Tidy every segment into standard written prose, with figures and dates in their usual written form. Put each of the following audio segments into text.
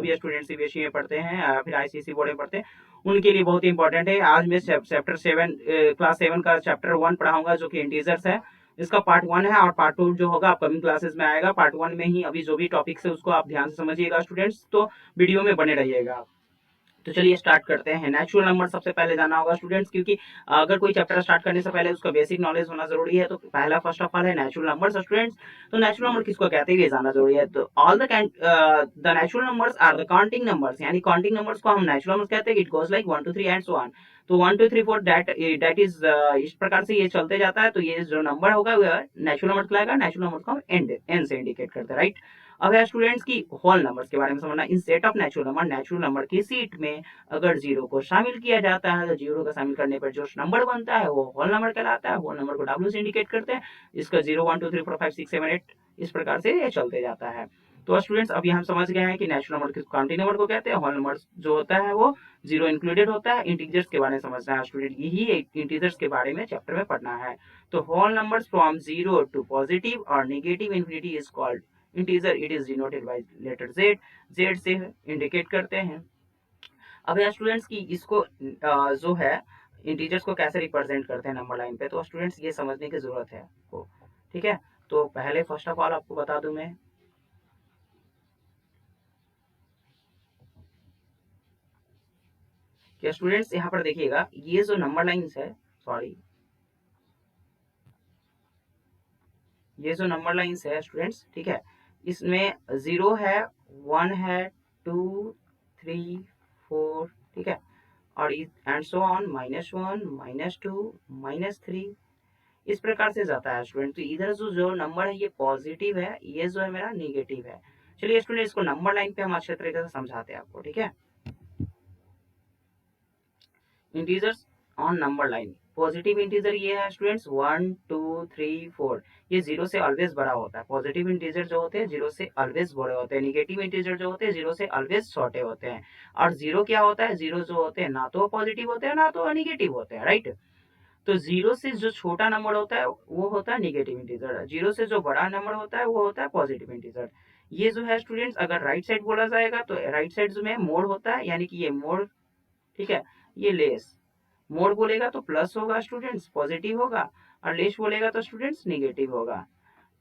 जो भी student CBSE में पढ़ते हैं या फिर आईसीएसई बोर्ड में पढ़ते हैं उनके लिए बहुत ही इंपॉर्टेंट है। आज मैं चैप्टर 7 क्लास 7 का चैप्टर 1 पढ़ाऊंगा जो कि इंटीजर्स है। इसका पार्ट 1 है और पार्ट 2 जो होगा अपकमिंग क्लासेस में आएगा। पार्ट 1 में ही अभी जो भी टॉपिक्स है उसको आप ध्यान से समझिएगा स्टूडेंट्स, तो वीडियो में बने रहिएगा। तो चलिए स्टार्ट करते हैं। नेचुरल नंबर सबसे पहले जाना होगा स्टूडेंट्स, क्योंकि अगर कोई चैप्टर स्टार्ट करने से पहले उसका बेसिक नॉलेज होना जरूरी है। तो पहला फर्स्ट ऑफ ऑल है नेचुरल नंबर्स स्टूडेंट्स। तो नेचुरल नंबर किसको कहते हैं ये जानना जरूरी है। तो all the natural numbers are the counting numbers, यानी काउंटिंग नंबर्स को हम नेचुरल नंबर्स कहते हैं। It goes like 1 2 3 and so on. तो 1 2 3 4 दैट इज इस प्रकार से ये चलते जाता है। तो ये जो नंबर होगा वो नेचुरल नंबर कहलाएगा। नेचुरल नंबर को हम एन से इंडिकेट करते हैं, राइट। अब है स्टूडेंट्स की होल नंबर्स के बारे में समझना। इन सेट ऑफ नेचुरल नंबर की सीट में अगर जीरो को शामिल किया जाता है तो जीरो का शामिल करने पर जो नंबर बनता है वो होल नंबर कहलाता है। होल नंबर को डब्ल्यू से इंडिकेट करते हैं। इसका 0 1 2 3 4 5 6 7 8 इस प्रकार से ये चलते जाता है। तो स्टूडेंट्स अभी हम समझ गए हैं कि नेचुरल नंबर किस काउंटिंग नंबर को कहते हैं। होल नंबर जो होता है वो जीरो इंक्लूडेड होता है। इंटीजर्स के बारे में समझना है स्टूडेंट, यही इंटीजर्स के बारे में चैप्टर में पढ़ना है। तो whole numbers from zero to positive और negative infinity is called integer. It is denoted by letter Z. Z से इंडिकेट करते हैं। अब यार स्टूडेंट्स की इसको जो है इंटीजर्स को कैसे रिप्रेजेंट करते हैं नंबर लाइन पे, तो स्टूडेंट्स ये समझने की जरूरत है आपको, ठीक है। तो पहले फर्स्ट ऑफ ऑल आपको बता दूं मैं कि स्टूडेंट्स यहाँ पर देखिएगा ये जो नंबर लाइन्स है, सॉरी, ये जो नंबर लाइन्स है स्टूडेंट्स, ठीक है, इसमें 0 है, 1 है, 2 3 4, ठीक है, और एंड सो ऑन, -1 -2 -3 इस प्रकार से जाता है स्टूडेंट। तो इधर जो नंबर है ये पॉजिटिव है, ये जो है मेरा निगेटिव है। चलिए स्टूडेंट इसको नंबर लाइन पे हम अच्छे तरीके से समझाते हैं आपको, ठीक है। Integers on number line, positive integer ये है स्टूडेंट्स 1 2 3 4, ये जीरो से ऑलवेज बड़ा होता है। पॉजिटिव इंटीजर जो होते हैं जीरो से ऑलवेज बड़े होते हैं। निगेटिव इंटीजर जो होते हैं जीरो से ऑलवेज छोटे होते हैं। और जीरो क्या होता है, जीरो जो होते हैं ना तो पॉजिटिव होते हैं ना तो निगेटिव होते हैं, राइट। तो जीरो से जो छोटा नंबर होता है वो होता है निगेटिव इंटीजर। जीरो से जो बड़ा नंबर होता है वो होता है पॉजिटिव इंटीजर। ये जो है स्टूडेंट्स अगर राइट साइड बोला जाएगा तो राइट साइड में मोड होता है, यानी कि ये मोड, ठीक है, ये लेस। मोड बोलेगा तो प्लस होगा स्टूडेंट्स, पॉजिटिव होगा, और लेस बोलेगा तो स्टूडेंट्स निगेटिव होगा।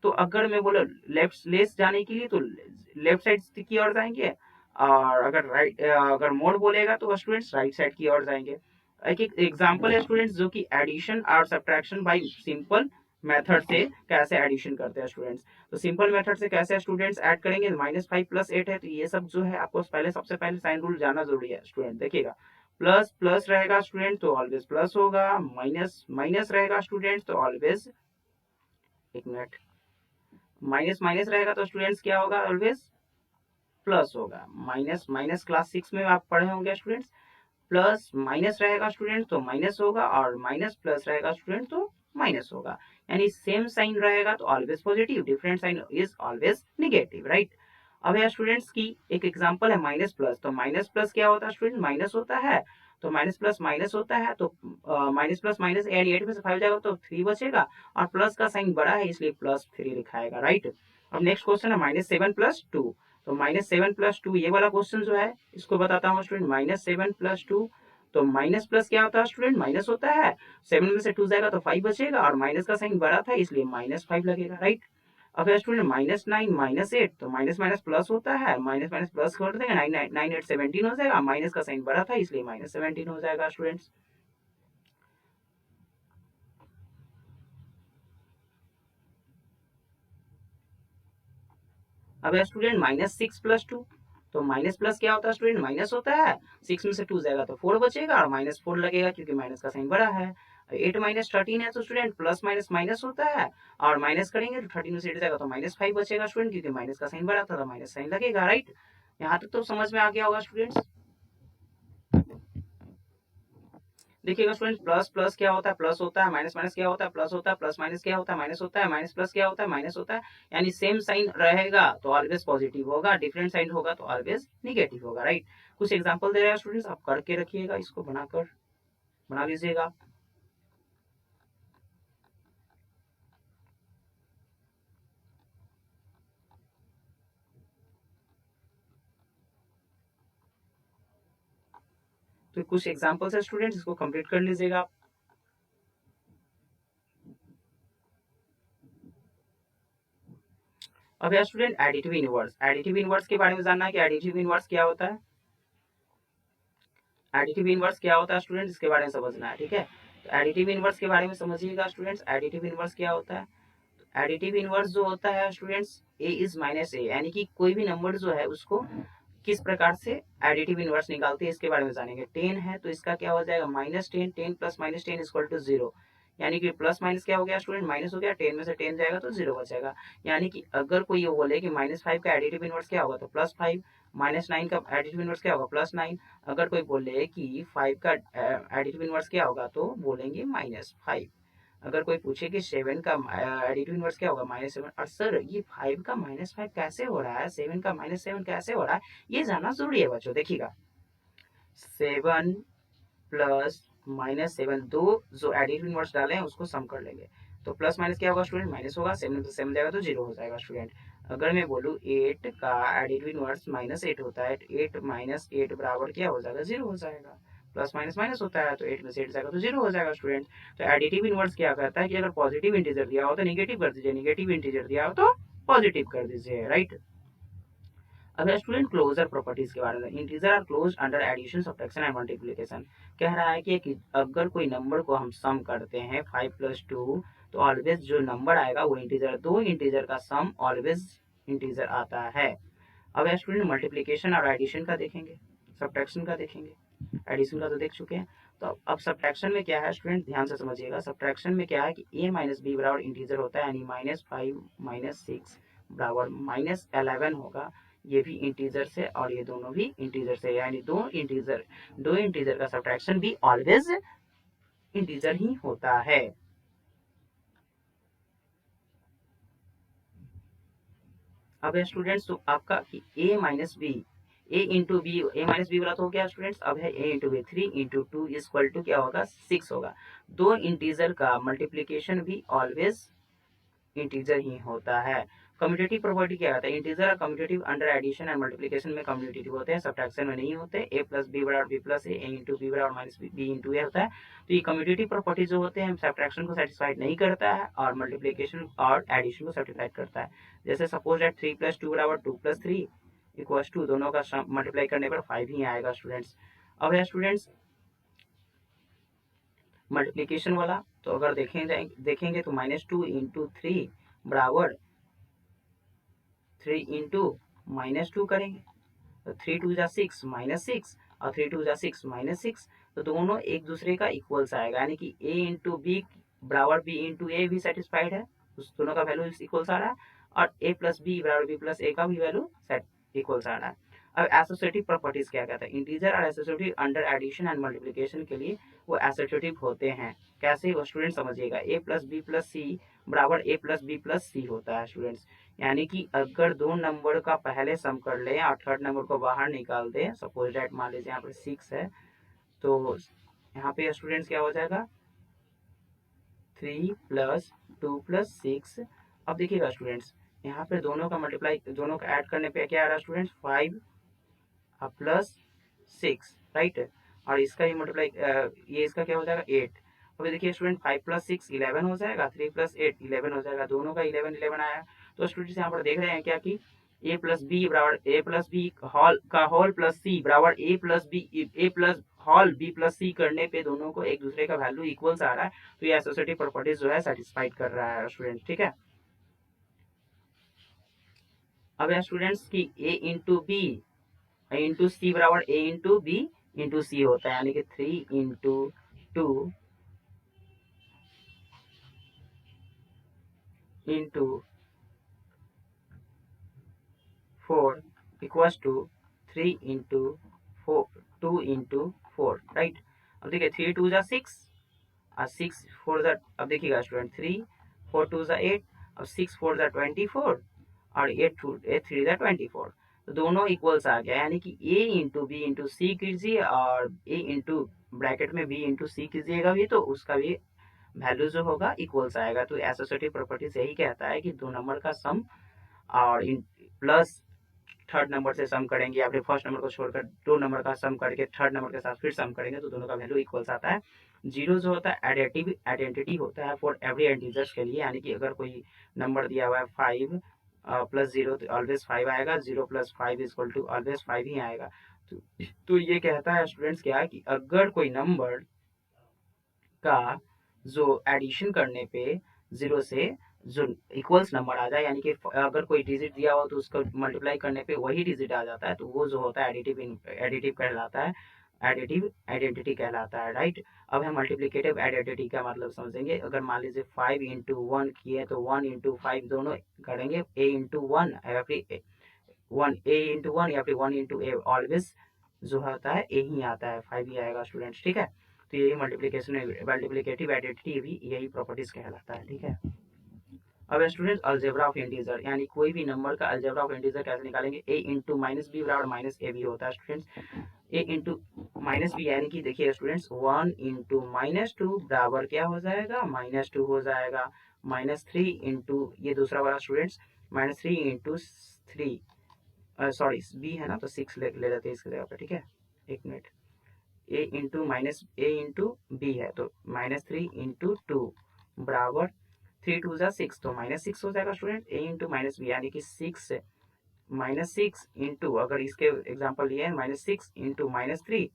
तो अगर मैं बोला लेफ्ट लेस जाने के लिए तो लेफ्ट साइड की ओर जाएंगे, और अगर राइट अगर मोड बोलेगा तो स्टूडेंट्स राइट साइड की ओर जाएंगे। एक एक एग्जांपल है स्टूडेंट्स जो कि एडिशन और सब्ट्रैक्शन बाय सिंपल मेथड से कैसे एडिशन करते हैं स्टूडेंट्स। तो सिंपल मेथड से कैसे स्टूडेंट्स ऐड करेंगे, -5 + 8 है, तो ये सब जो है आपको पहले सबसे पहले साइन रूल जानना जरूरी है स्टूडेंट। देखिएगा प्लस प्लस रहेगा स्टूडेंट तो ऑलवेज प्लस होगा, माइनस माइनस रहेगा स्टूडेंट तो ऑलवेज, एक मिनट, माइनस माइनस रहेगा तो स्टूडेंट्स क्या होगा, ऑलवेज प्लस होगा। माइनस माइनस क्लास 6 में आप पढ़े होंगे स्टूडेंट्स। प्लस माइनस रहेगा स्टूडेंट तो माइनस होगा, और माइनस प्लस रहेगा स्टूडेंट तो माइनस होगा। यानी सेम साइन रहेगा तो always positive, different sign is always negative, right. अब है स्टूडेंट्स की एक एग्जांपल है माइनस प्लस। तो माइनस प्लस क्या होता है स्टूडेंट, माइनस होता है, तो माइनस प्लस माइनस होता है, तो माइनस प्लस माइनस एड 8 में से 5 जाएगा तो 3 बचेगा, और प्लस का साइन बड़ा है इसलिए +3 लिखाएगा, राइट। अब नेक्स्ट क्वेश्चन है -7 + 2। तो -7 + 2 ये वाला क्वेश्चन जो है इसको बताता हूँ स्टूडेंट। -7 + 2, तो माइनस प्लस क्या होता है स्टूडेंट, माइनस होता है, 7 में से 2 जाएगा तो 5 बचेगा, और माइनस का साइन बड़ा था इसलिए -5 लगेगा, राइट। अब है स्टूडेंट -9 -8, तो माइनस माइनस प्लस होता है, माइनस माइनस प्लस कर देंगे, 9 8 17 हो जाएगा, माइनस का साइन बड़ा था इसलिए -17 हो जाएगा स्टूडेंट्स। अब है स्टूडेंट -6 + 2। तो माइनस प्लस क्या होता है स्टूडेंट, माइनस होता है, 6 में से 2 जाएगा तो 4 बचेगा, और -4 लगेगा क्योंकि माइनस का साइन बड़ा है। 8 13 है तो स्टूडेंट प्लस माइनस माइनस होता है, और माइनस करेंगे तो 13 में से 8 जाएगा तो -5 बचेगा स्टूडेंट, क्योंकि माइनस का साइन बड़ा था तो माइनस साइन लगेगा, राइट। यहाँ तक तो समझ में आ गया होगा स्टूडेंट्स। देखिएगा स्टूडेंट प्लस प्लस क्या होता है, प्लस होता है, माइनस माइनस क्या होता है, प्लस होता है, प्लस माइनस क्या होता है, माइनस होता है, माइनस प्लस क्या होता है, माइनस होता है। यानी सेम साइन रहेगा तो ऑलवेज पॉजिटिव होगा, डिफरेंट साइन होगा तो ऑलवेज निगेटिव होगा, राइट। कुछ एग्जांपल दे रहा है स्टूडेंट्स, आप करके रखिएगा, इसको बनाकर बना लीजिएगा। तो कुछ एग्जांपल्स है स्टूडेंट्स, इसको कंप्लीट कर लीजिएगा आप। अब यार student additive inverse, additive inverse के बारे में जानना है कि एडिटिव इनवर्स क्या होता है। एडिटिव इनवर्स क्या होता है स्टूडेंट, इसके बारे में समझना है, ठीक है। तो एडिटिव इनवर्स के बारे में समझिएगा स्टूडेंट्स, एडिटिव इनवर्स क्या होता है। एडिटिव इनवर्स जो होता है स्टूडेंट्स, ए इज माइनस ए, यानी कि कोई भी नंबर जो है उसको किस प्रकार से एडिटिव इनवर्स निकालते हैं इसके बारे में जानेंगे। 10 है तो इसका क्या हो जाएगा -10, 10 प्लस -10 इक्वल टू 0, यानी कि प्लस माइनस क्या हो गया स्टूडेंट, माइनस हो गया, 10 में से 10 जाएगा तो 0 बचेगा। यानी कि अगर कोई ये बोले कि -5 का एडिटिव इनवर्स क्या होगा तो +5, -9 का एडिटिव इनवर्स क्या होगा +9। अगर कोई बोले कि 5 का एडिटिव इनवर्स क्या होगा तो बोलेंगे -5। अगर कोई पूछे कि 7 का एडिटिव इनवर्स क्या होगा -7, और सर ये 5 का -5 कैसे हो रहा है, 7 का -7 कैसे हो रहा है, ये जानना जरूरी है बच्चों। देखिएगा 7 प्लस -7 दो जो एडिटिव इनवर्स डाले हैं उसको सम कर लेंगे। तो प्लस माइनस क्या होगा स्टूडेंट, माइनस होगा, 7 से 7 जाएगा तो 0 हो जाएगा स्टूडेंट। अगर मैं बोलूँ 8 का एडिटिव इनवर्स -8 होता है, 8 -8 बराबर क्या हो जाएगा, 0 हो जाएगा। प्लस माइनस माइनस होता है तो 8 में से 8 जाएगा तो 0 हो जाएगा स्टूडेंट। तो एडिटिव इनवर्स क्या करता है कि अगर पॉजिटिव इंटीजर दिया हो तो निगेटिव कर दीजिए, निगेटिव इंटीजर दिया हो तो पॉजिटिव कर दीजिए, राइट। अब है स्टूडेंट क्लोजर प्रॉपर्टीज के बारे में। Integer are close under addition, subtraction and multiplication. कह रहा है कि अगर कोई नंबर को हम सम करते हैं 5 + 2, तो ऑलवेज जो नंबर आएगा वो इंटीजर, दो इंटीजर का सम ऑलवेज इंटीजर आता है। अब है स्टूडेंट मल्टीप्लिकेशन और एडिशन का देखेंगे, सब्ट्रैक्शन का देखेंगे। एडिशन का तो देख चुके हैं। तो अब सब्ट्रैक्शन में क्या है स्टूडेंट, ध्यान से समझिएगा। सब्ट्रैक्शन में क्या है कि a माइनस बी बराबर इंटीजर होता है, यानी -5 - 6 बराबर -11 होगा। ये भी इंटीजर से और ये दोनों भी इंटीजर से, यानी दो इंटीजर का सब्ट्रैक्शन भी ऑलवेज इंटीजर ही होता है। अब है स्टूडेंट्स तो आपका कि a minus B, a into B, A minus B वाला तो हो गया स्टूडेंट्स। अब है a into B, 3 into 2 equal to क्या होगा, 6 होगा। दो इंटीजर का मल्टीप्लीकेशन भी ऑलवेज इंटीजर ही होता है। कम्यूटेटिव प्रॉपर्टी क्या होता है, इंटीजर और commutative under addition and multiplication में कम्यूटेटिव होते हैं, सब्ट्रैक्शन में नहीं होते। a प्लस बी बराबर B plus A into B बराबर माइनस बी इंटू ए होता है। तो ये कम्यूटेटिव प्रॉपर्टी जो होते हैं सब्ट्रैक्शन को सेटिस्फाइड नहीं करता है और मल्टीप्लिकेशन और एडिशन को सेटिस्फाइड करता है। जैसे सपोज दैट 3 + 2 बराबर 2 + 3 इक्वल्स टू, दोनों का मल्टीप्लाई करने पर 5 ही आएगा स्टूडेंट्स। अब है स्टूडेंट्स मल्टीप्लिकेशन वाला, तो अगर देखेंगे तो -2 इंटू 3 बराबर 3 इंटू -2 करेंगे तो 3 2 जा 6 -6 और 3 2 जा 6 -6, तो दोनों एक दूसरे का इक्वल्स आएगा, यानी कि a इंटू बी बराबर b इंटू ए भी सेटिस्फाइड है, उस दोनों का वैल्यू इक्वल्स आ रहा है। और a प्लस बी बराबर b प्लस ए का भी वैल्यू इक्वल्स आ रहा है। अब एसोसिएटिव प्रॉपर्टीज क्या कहता है, इंटीजर और associative under addition and multiplication के लिए वो एसोसिएटिव होते हैं। कैसे वो स्टूडेंट समझिएगा, a plus B plus C बराबर a प्लस बी प्लस सी होता है स्टूडेंट्स। यानी कि अगर दो नंबर का पहले सम कर ले और थर्ड नंबर को बाहर निकाल दे, सपोज डेट मान लीजिए यहाँ पे 6 है, तो यहाँ पे स्टूडेंट्स क्या हो जाएगा 3 + 2 + 6। अब देखिएगा स्टूडेंट्स यहाँ पे दोनों का मल्टीप्लाई, दोनों का ऐड करने पे क्या आ रहा है स्टूडेंट्स 5 प्लस 6, राइट। और इसका ही मल्टीप्लाई, ये इसका क्या हो जाएगा 8। अभी देखिए स्टूडेंट 5 + 6 11 हो जाएगा, 3 + 8 11 हो जाएगा, दोनों का 11 11 आया। तो स्टूडेंट्स यहाँ पर देख रहे हैं क्या कि a प्लस बी बराबर a प्लस बी होल का होल प्लस सी बराबर a plus whole b plus C करने पे दोनों को एक दूसरे का वैल्यू इक्वल्स आ रहा है। तो ये एसोसिएटिव प्रॉपर्टीज जो है सेटिस्फाइड कर रहा है स्टूडेंट, ठीक है। अब है स्टूडेंट्स की a into B into C बराबर a into B into C होता है, यानी कि 3 into 2 into 4 equals to 3 into 4, 2 into 4, right. अब देखिए 3 2 जा 6 और 6 4 जा, अब देखिएगा स्टूडेंट 3 4 2 जा 8, अब 6 4 जा 24 और 8 3 जा 24। तो दोनों इक्वल्स आ गया, यानी कि a इंटू बी इंटू सी कीजिए और a इंटू ब्रैकेट में b इंटू सी कीजिएगा भी, तो उसका भी वैल्यू जो होगा इक्वल्स आएगा। तो एसोसिएटिव प्रॉपर्टीज यही कहता है कि दो नंबर का सम और प्लस थर्ड नंबर से सम करेंगे या फिर फर्स्ट नंबर को छोड़कर दो नंबर का सम करके थर्ड नंबर के साथ फिर सम करेंगे तो दोनों का वैल्यू इक्वल्स आता है। जीरो जो होता है एडिटिव आइडेंटिटी होता है फॉर एवरी इंटीजर्स के लिए, यानी कि अगर कोई नंबर दिया हुआ है 5 प्लस जीरो तो ऑलवेज 5 आएगा, 0 प्लस 5 इक्वल टू ऑलवेज 5 ही आएगा। तो ये कहता है स्टूडेंट्स क्या कि अगर कोई नंबर का जो एडिशन करने पे जीरो से जो इक्वल्स नंबर आ जाए, यानी कि अगर कोई डिजिट दिया हो तो उसको मल्टीप्लाई करने पे वही डिजिट आ जाता है, तो वो जो होता है एडिटिव कहलाता है, एडिटिव आइडेंटिटी कहलाता है, राइट। अब हम मल्टीप्लिकेटिव आइडेंटिटी का मतलब समझेंगे। अगर मान लीजिए 5 इंटू 1 किए तो 1 इंटू 5 दोनों करेंगे, ए इंटू 1 या फिर 1 ए इंटू 1 या फिर 1 इंटू ए, ऑलवेज जो होता है ए ही आता है, 5 ही आएगा स्टूडेंट्स, ठीक है। तो यही मल्टीप्लिकेटिव आइडेंटिटी भी यही प्रॉपर्टीज कहलाता है, ठीक है। अब स्टूडेंट अलजेब्रा ऑफ इंटीजर, यानी कोई भी नंबर का अलजेब्रा ऑफ इंटीजर कैसे निकालेंगे। ए इंटू माइनस बी बराबर माइनस ए बी होता है स्टूडेंट्स। ए इंटू माइनस बी यानी कि देखिए स्टूडेंट्स 1 इंटू माइनस टू बराबर क्या हो जाएगा, माइनस टू हो जाएगा। माइनस थ्री इंटू ये दूसरा वाला students minus three into three, sorry B है ना तो 6 ले लेते हैं इसकी जगह पे, ठीक है। एक मिनट, ए इंटू बी है तो माइनस थ्री इंटू टू बराबर 3 2 जा 6 तो माइनस 6 हो जाएगा स्टूडेंट। ए इंटू माइनस बी यानी कि 6 माइनस 6 इंटू, अगर इसके एग्जाम्पल लिए है माइनस 6 इंटू माइनस थ्री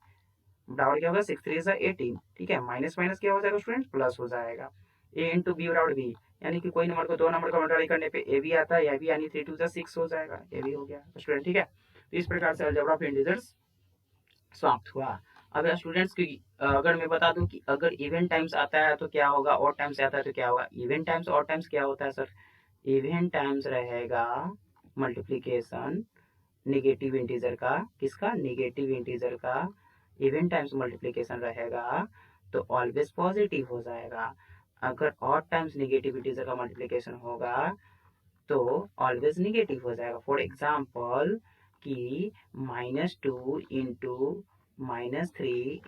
बराबर क्या होगा 6 3 जा 18, ठीक है। माइनस माइनस क्या हो जाएगा स्टूडेंट, प्लस हो जाएगा। ए इंटू बी बराबर बी, यानी कि कोई नंबर को दो नंबर का मल्टीप्लाई करने पे ए भी आता है या भी, यानी 3 2 जा 6 हो जाएगा, ये भी हो गया स्टूडेंट, ठीक है। तो इस प्रकार से अलजेब्रा ऑफ इंटीजर्स समाप्त हुआ। अब स्टूडेंट्स की अगर मैं बता दूं कि अगर इवन टाइम्स आता है तो क्या होगा, और टाइम्स आता है तो क्या होगा। इवन टाइम्स और टाइम्स क्या होता है सर, इवन टाइम्स रहेगा मल्टीप्लीकेशन निगेटिव इंटीजर का, किसका, निगेटिव इंटीजर का इवन टाइम्स मल्टीप्लीकेशन रहेगा तो ऑलवेज पॉजिटिव हो जाएगा। अगर और टाइम्स निगेटिव इंटीजर का मल्टीप्लीकेशन होगा तो ऑलवेज निगेटिव हो जाएगा। फॉर एग्जाम्पल कि -2 इंटू -3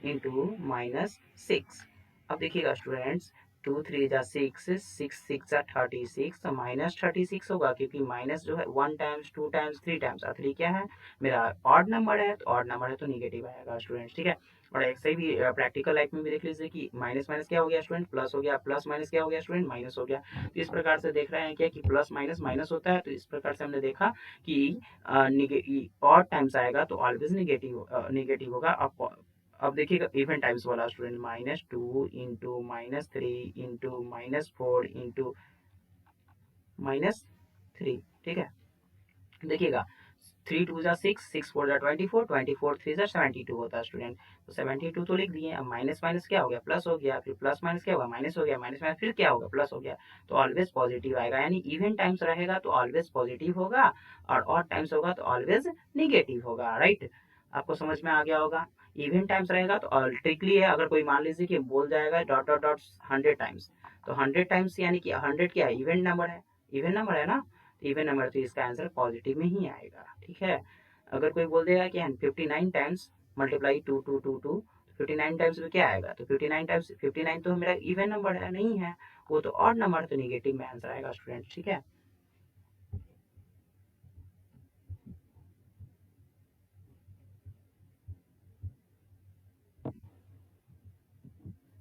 इंटू -6। अब देखिएगा स्टूडेंट्स 2 3 जा 6, 6 6 जा 36 तो -36 होगा, क्योंकि माइनस जो है 1 टाइम्स 2 टाइम्स 3 टाइम्स, और 3 क्या है मेरा ऑड नंबर है, तो ऑड नंबर है तो निगेटिव आएगा स्टूडेंट्स, ठीक है। और ऐसे भी प्रैक्टिकल लाइफ में भी देख लीजिए कि माइनस माइनस क्या हो गया स्टूडेंट, प्लस हो गया, प्लस माइनस क्या हो गया स्टूडेंट, माइनस हो गया। तो इस प्रकार से देख रहे हैं क्या कि प्लस माइनस माइनस होता है, तो इस प्रकार से हमने देखा कि और टाइम्स आएगा तो ऑलवेज निगेटिव होगा। अब देखिएगा इवन टाइम्स वाला स्टूडेंट -2 इंटू -3 इंटू -4 इंटू -3, ठीक है। देखिएगा 3 2 जा 6, 6 4 जा 24, 24 3 जा 72 होता है स्टूडेंट। तो 72 तो लिख दिए। अब माइनस माइनस क्या हो गया, प्लस हो गया, फिर प्लस माइनस क्या होगा, माइनस हो गया, माइनस माइनस फिर क्या होगा, प्लस हो गया। तो ऑलवेज पॉजिटिव आएगा, यानी इवन टाइम्स रहेगा तो ऑलवेज पॉजिटिव होगा, और ऑड टाइम्स होगा तो ऑलवेज निगेटिव होगा, राइट। आपको समझ में आ गया होगा। इवन टाइम्स रहेगा तो ट्रिकली है, अगर कोई मान लीजिए कि बोल जाएगा डॉट डॉट डॉट 100 टाइम्स, तो 100 टाइम्स यानी कि 100 क्या है, इवन नंबर है, इवन नंबर है ना, इवन नंबर, तो इसका आंसर पॉजिटिव में ही आएगा, ठीक है। अगर कोई बोल देगा कि 59 टाइम्स मल्टीप्लाई 2 2 2 2, 59 टाइम्स में क्या आएगा, तो 59 टाइम्स 59 तो मेरा इवन नंबर है, नहीं है, वो तो ऑड नंबर, तो निगेटिव में आंसर आएगा स्टूडेंट, ठीक है।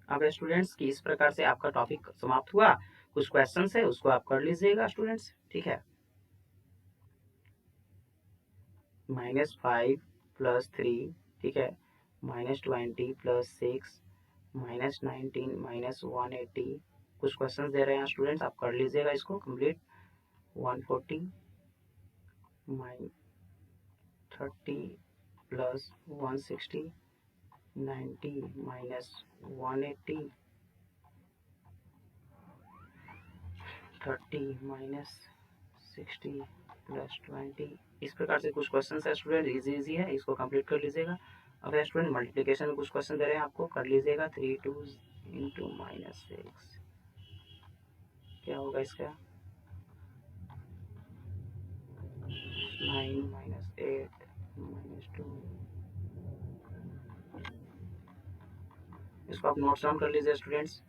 अब स्टूडेंट्स की इस प्रकार से आपका टॉपिक समाप्त हुआ। कुछ क्वेश्चन है उसको आप कर लीजिएगा स्टूडेंट्स, ठीक है। -5 + 3, ठीक है, -20 + 6, -19 -180। कुछ क्वेश्चंस दे रहे हैं स्टूडेंट्स, आप कर लीजिएगा इसको कंप्लीट। 140 -30 + 160, 90 -180, 30 -60 + 20। इस प्रकार से कुछ क्वेश्चन है स्टूडेंट, इजी है, इसको कंप्लीट कर लीजिएगा। अब स्टूडेंट मल्टीप्लिकेशन में कुछ क्वेश्चन दे रहे हैं आपको, कर लीजिएगा। 3 2 इंटू -6 क्या होगा इसका, 9 -8 -2। इसको आप नोट्स डाउन कर लीजिए स्टूडेंट्स।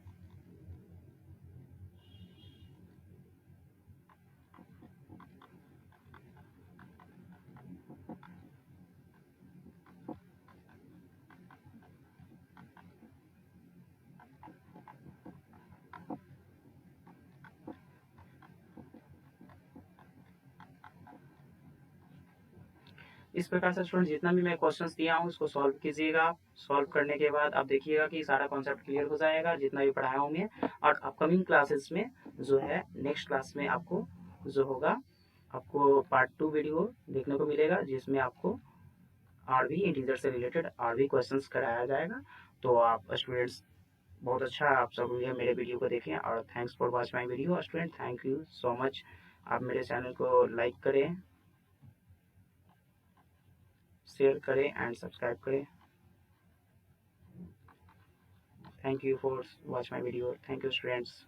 इस प्रकार से स्टूडेंट जितना भी मैं क्वेश्चंस दिया हूँ उसको सॉल्व कीजिएगा। सॉल्व करने के बाद आप देखिएगा कि सारा कॉन्सेप्ट क्लियर हो जाएगा जितना भी पढ़ाए होंगे। और अपकमिंग क्लासेस में जो है नेक्स्ट क्लास में आपको जो होगा आपको पार्ट 2 वीडियो देखने को मिलेगा, जिसमें आपको और भी इंटीजर से रिलेटेड और भी क्वेश्चंस कराया जाएगा। तो आप स्टूडेंट्स बहुत अच्छा आप सब ये मेरे वीडियो को देखें और thanks for watch my video student, thank you so much. आप मेरे चैनल को लाइक करें, शेयर करें एंड सब्सक्राइब करें। Thank you for watch my video, thank you students.